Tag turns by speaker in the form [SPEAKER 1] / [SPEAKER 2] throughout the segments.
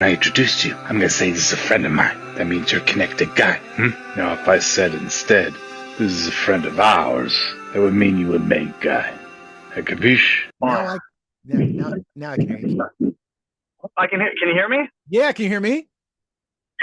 [SPEAKER 1] I introduced you, I'm gonna say this is a friend of mine. That means you're a connected guy. Now, if I said instead, this is a friend of ours, that would mean you a main guy. Capiche?
[SPEAKER 2] Now I can hear you.
[SPEAKER 3] I can hear. Can you hear me?
[SPEAKER 2] Yeah, can you hear me?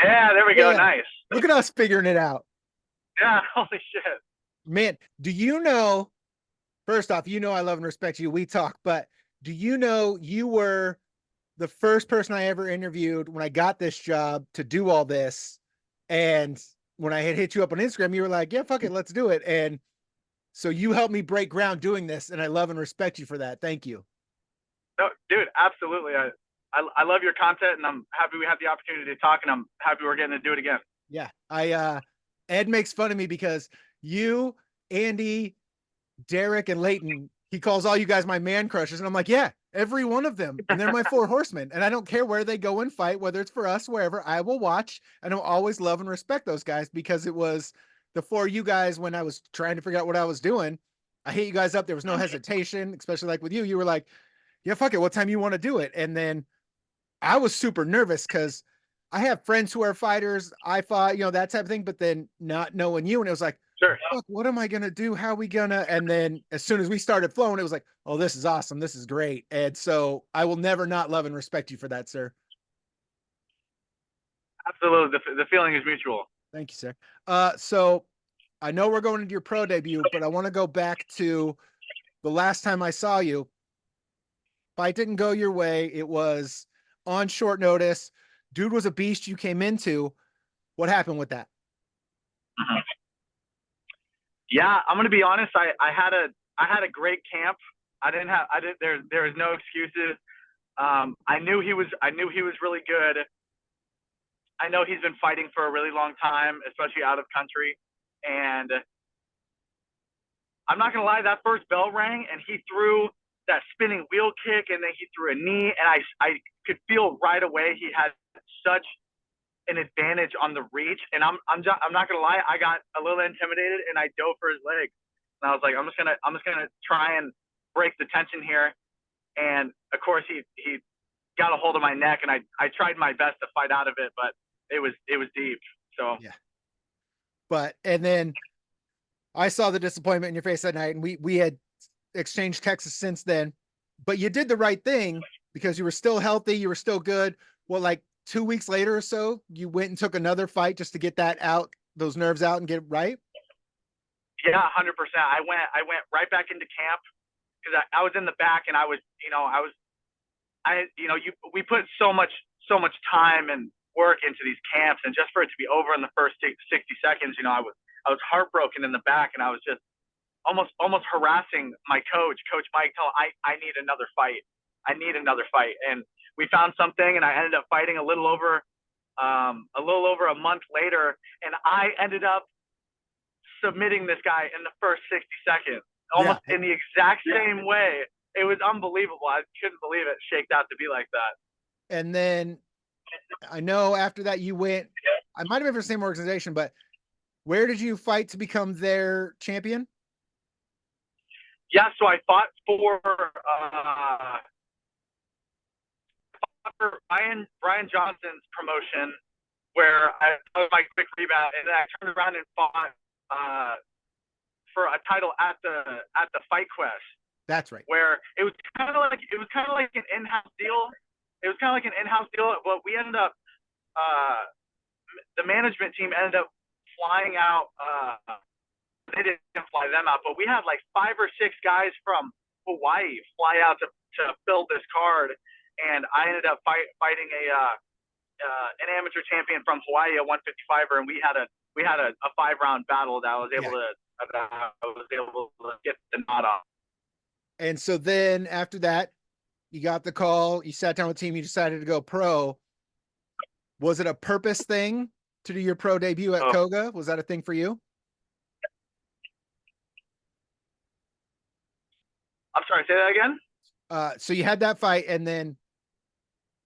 [SPEAKER 3] Yeah, there we go.
[SPEAKER 2] Yeah.
[SPEAKER 3] Nice.
[SPEAKER 2] Look at us figuring it out.
[SPEAKER 3] Yeah, holy shit.
[SPEAKER 2] Man, do you know, first off, I love and respect you. We talk, but do you know you were the first person I ever interviewed when I got this job to do all this? And when I had hit you up on Instagram, you were like, yeah, fuck it, let's do it. And so you helped me break ground doing this, and I love and respect you for that. Thank you.
[SPEAKER 3] No, dude, absolutely. I love your content, and I'm happy we had the opportunity to talk, and I'm happy we're getting to do it again.
[SPEAKER 2] Yeah, Ed makes fun of me because you, Andy, Derek, and Leighton, he calls all you guys my man crushes, and I'm like, yeah, every one of them, and they're my four horsemen, and I don't care where they go and fight, whether it's for us, wherever. I will watch, and I'll always love and respect those guys because it was the four you guys when I was trying to figure out what I was doing. I hit you guys up. There was no hesitation, especially like with you. You were like, yeah, fuck it. What time you want to do it? And then I was super nervous because I have friends who are fighters. I fought, that type of thing, but then not knowing you. And it was like,
[SPEAKER 3] sure,
[SPEAKER 2] fuck, what am I going to do? How are we going to? And then as soon as we started flowing, it was like, oh, this is awesome. This is great. And so I will never not love and respect you for that, sir.
[SPEAKER 3] Absolutely. The feeling is mutual.
[SPEAKER 2] Thank you, sir. So I know we're going into your pro debut, but I want to go back to the last time I saw you. Fight didn't go your way. It was on short notice. Dude was a beast you came into. What happened with that?
[SPEAKER 3] Yeah, I'm gonna be honest. I had a great camp. There was no excuses. I knew he was really good. I know he's been fighting for a really long time, especially out of country. And I'm not gonna lie, that first bell rang and he threw that spinning wheel kick, and then he threw a knee, and I could feel right away he had such an advantage on the reach. And I'm not gonna lie, I got a little intimidated and I dove for his leg. And I was like, I'm just gonna try and break the tension here. And of course he got a hold of my neck, and I tried my best to fight out of it, but it was deep. So
[SPEAKER 2] yeah. And then I saw the disappointment in your face that night, and we had exchanged texts since then, but you did the right thing because you were still healthy. You were still good. Well, like 2 weeks later or so, you went and took another fight just to get that out, those nerves out, and get it right.
[SPEAKER 3] Yeah, 100%. I went right back into camp because I was in the back, and we put so much time and work into these camps, and just for it to be over in the first 60 seconds, I was heartbroken in the back, and I was just almost harassing my coach Mike. I need another fight. And we found something, and I ended up fighting a little over a month later, and I ended up submitting this guy in the first 60 seconds, almost in the exact same way. It was unbelievable. I couldn't believe it shaked out to be like that.
[SPEAKER 2] And then I know after that you went, I might have been for the same organization, but where did you fight to become their champion?
[SPEAKER 3] Yeah, so I fought for Brian Johnson's promotion, where I was my quick rebound, and then I turned around and fought for a title at the Fight Quest.
[SPEAKER 2] That's right.
[SPEAKER 3] Where it was kind of like an in-house deal. But we ended up the management team ended up flying out. They didn't fly them out, but we had like 5 or 6 guys from Hawaii fly out to fill this card, and I ended up fighting an amateur champion from Hawaii, a 155er, and we had a 5-round battle that I was able to get the nod on.
[SPEAKER 2] And so then after that, you got the call, you sat down with the team, you decided to go pro. Was it a purpose thing to do your pro debut at Coga? Was that a thing for you?
[SPEAKER 3] I'm sorry, say that again?
[SPEAKER 2] So you had that fight, and then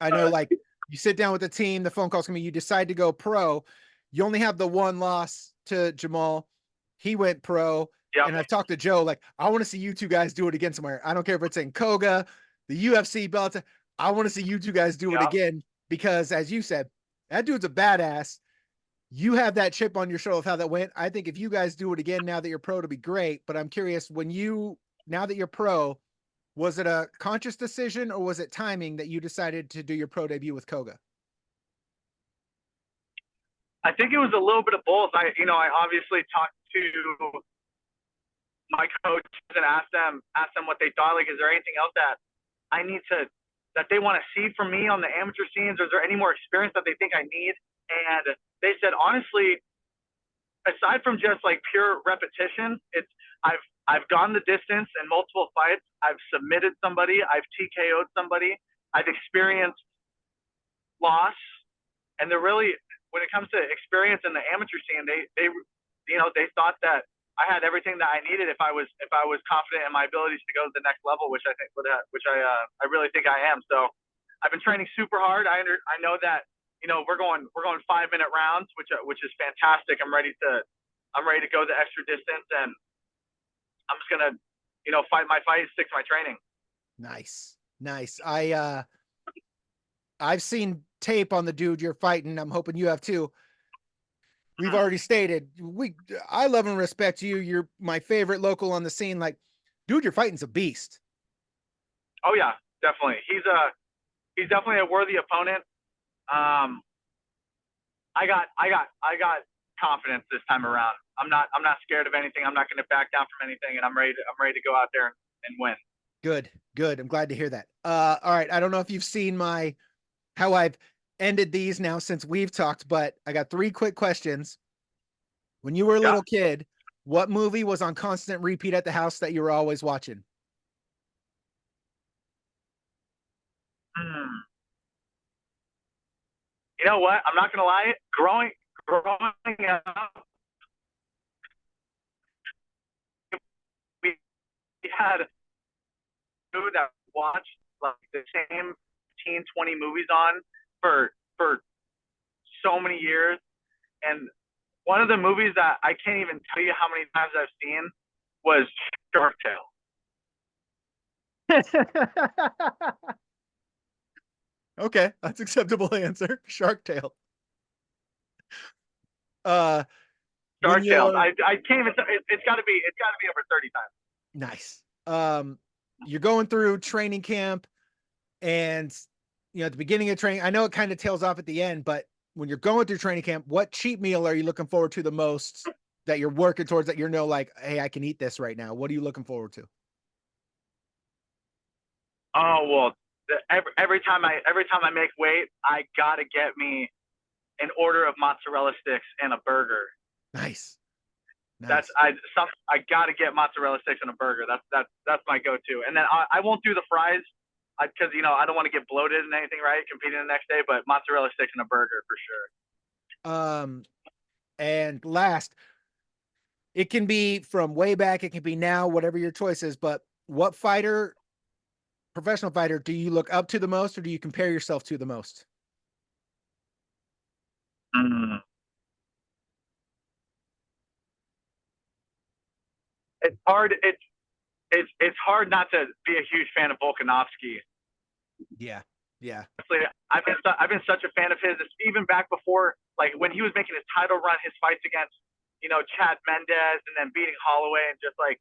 [SPEAKER 2] I know like you sit down with the team, the phone calls come in, you decide to go pro. You only have the one loss to Jamal. He went pro. Yep. And I've talked to Joe, like, I want to see you two guys do it again somewhere. I don't care if it's in Coga, the UFC belt. I want to see you two guys do it again. because as you said, that dude's a badass. You have that chip on your shoulder of how that went. I think if you guys do it again now that you're pro, to be great. But I'm curious, now that you're pro, was it a conscious decision or was it timing that you decided to do your pro debut with Koga?
[SPEAKER 3] I think it was a little bit of both. I obviously talked to my coach and asked them what they thought. Like, is there anything else that they want to see from me on the amateur scenes? Or is there any more experience that they think I need? And they said, honestly, aside from just like pure repetition, I've gone the distance in multiple fights. I've submitted somebody. I've TKO'd somebody. I've experienced loss. And they're really, when it comes to experience in the amateur scene, they thought that I had everything that I needed if I was confident in my abilities to go to the next level, which I really think I am. So I've been training super hard. I know that we're going 5-minute rounds, which is fantastic. I'm ready to go the extra distance, and I'm just gonna fight my fight, stick to my training.
[SPEAKER 2] Nice. I've seen tape on the dude you're fighting. I'm hoping you have too. We've already stated I love and respect you. You're my favorite local on the scene. Like, dude, you're fighting's a beast.
[SPEAKER 3] Oh yeah, definitely. He's definitely a worthy opponent. I got confidence this time around. I'm not scared of anything. I'm not going to back down from anything, and I'm ready to go out there and win.
[SPEAKER 2] Good. I'm glad to hear that. All right. I don't know if you've seen how I've ended these now since we've talked, but I got 3 quick questions. When you were a little kid, what movie was on constant repeat at the house that you were always watching?
[SPEAKER 3] You know what? I'm not going to lie. Growing up, we had dude that watched like the same 15, 20 movies on for so many years. And one of the movies that I can't even tell you how many times I've seen was Shark Tale.
[SPEAKER 2] Okay, that's acceptable answer. Shark Tale.
[SPEAKER 3] Shark Tale. I can't even. It's got to be over 30 times.
[SPEAKER 2] Nice. You're going through training camp, and at the beginning of training, I know it kind of tails off at the end, but when you're going through training camp, what cheat meal are you looking forward to the most that you're working towards, that like, hey, I can eat this right now? What are you looking forward to?
[SPEAKER 3] Oh, well, every time I make weight, I gotta get me an order of mozzarella sticks and a burger.
[SPEAKER 2] Nice.
[SPEAKER 3] I gotta get mozzarella sticks and a burger. That's my go-to. And then I won't do the fries because I don't want to get bloated and anything, right? Competing the next day, but mozzarella sticks and a burger for sure.
[SPEAKER 2] And last, it can be from way back, it can be now, whatever your choice is, but what professional fighter do you look up to the most, or do you compare yourself to the most?
[SPEAKER 3] It's hard. It's hard not to be a huge fan of Volkanovski.
[SPEAKER 2] Yeah.
[SPEAKER 3] Honestly, I've been such a fan of his, even back before, like when he was making his title run, his fights against Chad Mendez, and then beating Holloway, and just like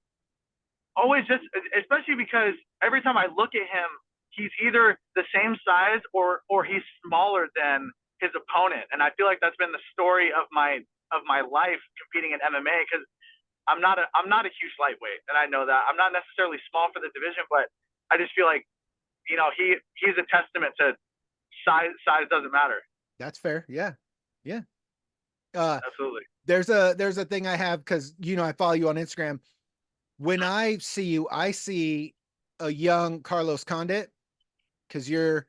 [SPEAKER 3] always, just especially because every time I look at him, he's either the same size or he's smaller than his opponent, and I feel like that's been the story of my life competing in MMA, because I'm not a huge lightweight, and I know that I'm not necessarily small for the division, but I just feel like he's a testament to size doesn't matter.
[SPEAKER 2] That's fair. Yeah.
[SPEAKER 3] Absolutely.
[SPEAKER 2] There's a thing I have, because I follow you on Instagram. When I see you, I see a young Carlos Condit, because you're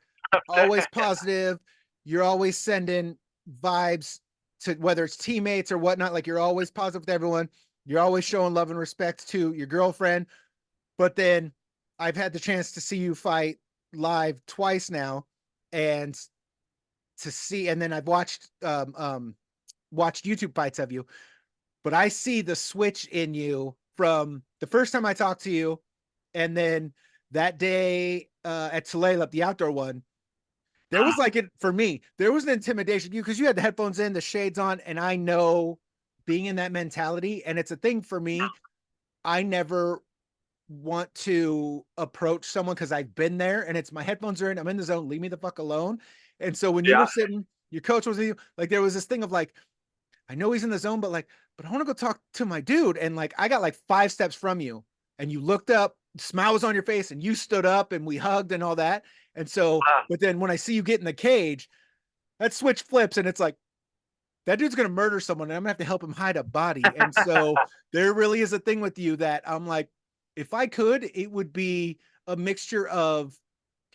[SPEAKER 2] always positive. You're always sending vibes to whether it's teammates or whatnot. Like, you're always positive with everyone. You're always showing love and respect to your girlfriend. But then I've had the chance to see you fight live twice now, and then I've watched YouTube fights of you, but I see the switch in you from the first time I talked to you, and then that day at Tulalip, the outdoor one. there was like it for me, there was an intimidation you because you had the headphones in, the shades on, and I know being in that mentality, and it's a thing for me. I never want to approach someone because I've been there and it's my headphones are in, I'm in the zone, leave me the fuck alone. And so when you were
[SPEAKER 3] Yeah.
[SPEAKER 2] sitting, your coach was with you, like there was this thing of like, I know he's in the zone, but I want to go talk to my dude. And like, I got like 5 steps from you and you looked up, smile was on your face and you stood up and we hugged and all that. And so, but then when I see you get in the cage, that switch flips and it's like, that dude's going to murder someone and I'm gonna have to help him hide a body. And so there really is a thing with you that I'm like, if I could, it would be a mixture of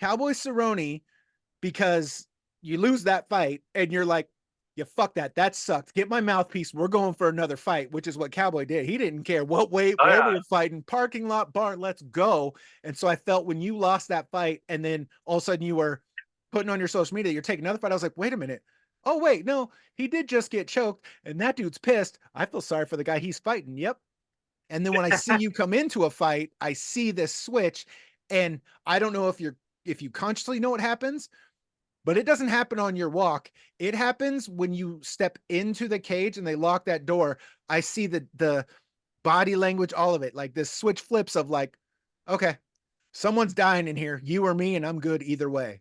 [SPEAKER 2] Cowboy Cerrone because you lose that fight and you're like, yeah, fuck that. That sucked. Get my mouthpiece. We're going for another fight, which is what Cowboy did. He didn't care what weight,
[SPEAKER 3] Oh,
[SPEAKER 2] where
[SPEAKER 3] yeah.
[SPEAKER 2] we were fighting, parking lot, bar, let's go. And so I felt when you lost that fight and then all of a sudden you were putting on your social media, you're taking another fight. I was like, wait a minute. Oh, wait, no, he did just get choked and that dude's pissed. I feel sorry for the guy he's fighting. Yep. And then when I see you come into a fight, I see this switch and I don't know if you consciously know what happens, but it doesn't happen on your walk. It happens when you step into the cage and they lock that door. I see the body language, all of it, like this switch flips of like, okay, someone's dying in here, you or me, and I'm good either way.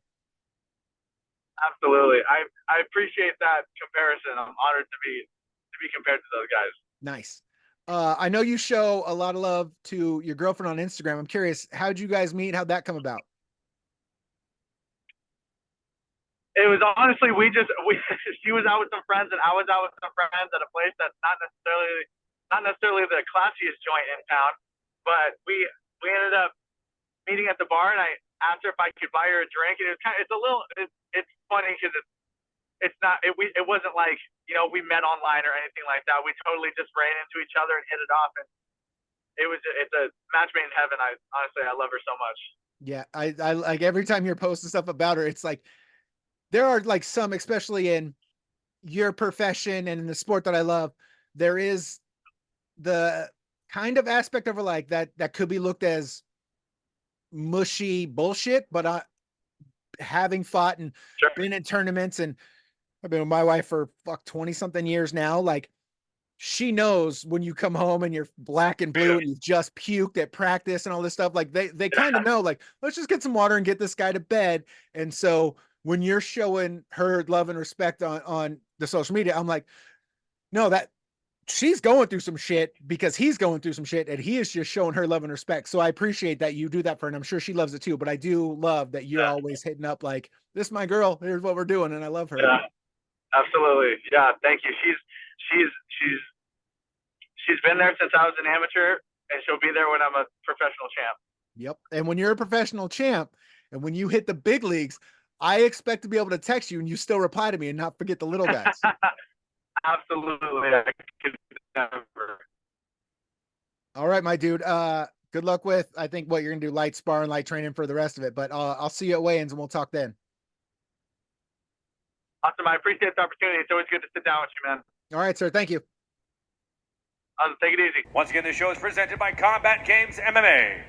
[SPEAKER 3] Absolutely. I appreciate that comparison. I'm honored to be compared to those guys.
[SPEAKER 2] Nice. I know you show a lot of love to your girlfriend on Instagram. I'm curious, how'd you guys meet? How'd that come about?
[SPEAKER 3] It was honestly she was out with some friends and I was out with some friends at a place that's not necessarily the classiest joint in town, but we ended up meeting at the bar and I asked her if I could buy her a drink and it's funny because it wasn't like, we met online or anything like that. We totally just ran into each other and hit it off and it's a match made in heaven. I love her so much.
[SPEAKER 2] Yeah, I like every time you're posting stuff about her, it's like there are like some, especially in your profession and in the sport that I love, there is the kind of aspect of her like that could be looked as mushy bullshit, but having fought and
[SPEAKER 3] Sure.
[SPEAKER 2] been in tournaments and I've been with my wife for 20 something years now. Like she knows when you come home and you're black and blue and you've just puked at practice and all this stuff. Like they kind of know, like, let's just get some water and get this guy to bed. And so when you're showing her love and respect on the social media, I'm like, no, that she's going through some shit because he's going through some shit and he is just showing her love and respect. So I appreciate that you do that for her and I'm sure she loves it too, but I do love that you're always hitting up like, this is my girl, here's what we're doing. And I love her.
[SPEAKER 3] Yeah, absolutely. Yeah. Thank you. She's been there since I was an amateur and she'll be there when I'm a professional champ.
[SPEAKER 2] Yep. And when you're a professional champ and when you hit the big leagues, I expect to be able to text you and you still reply to me and not forget the little guys.
[SPEAKER 3] Absolutely. I could never.
[SPEAKER 2] All right, my dude. Good luck with, I think what you're gonna do, light sparring, light training for the rest of it, but I'll see you at weigh-ins and we'll talk then.
[SPEAKER 3] Awesome. I appreciate the opportunity. It's always good to sit down with you, man.
[SPEAKER 2] All right, sir. Thank you.
[SPEAKER 3] Take it easy.
[SPEAKER 4] Once again, the show is presented by Combat Games MMA.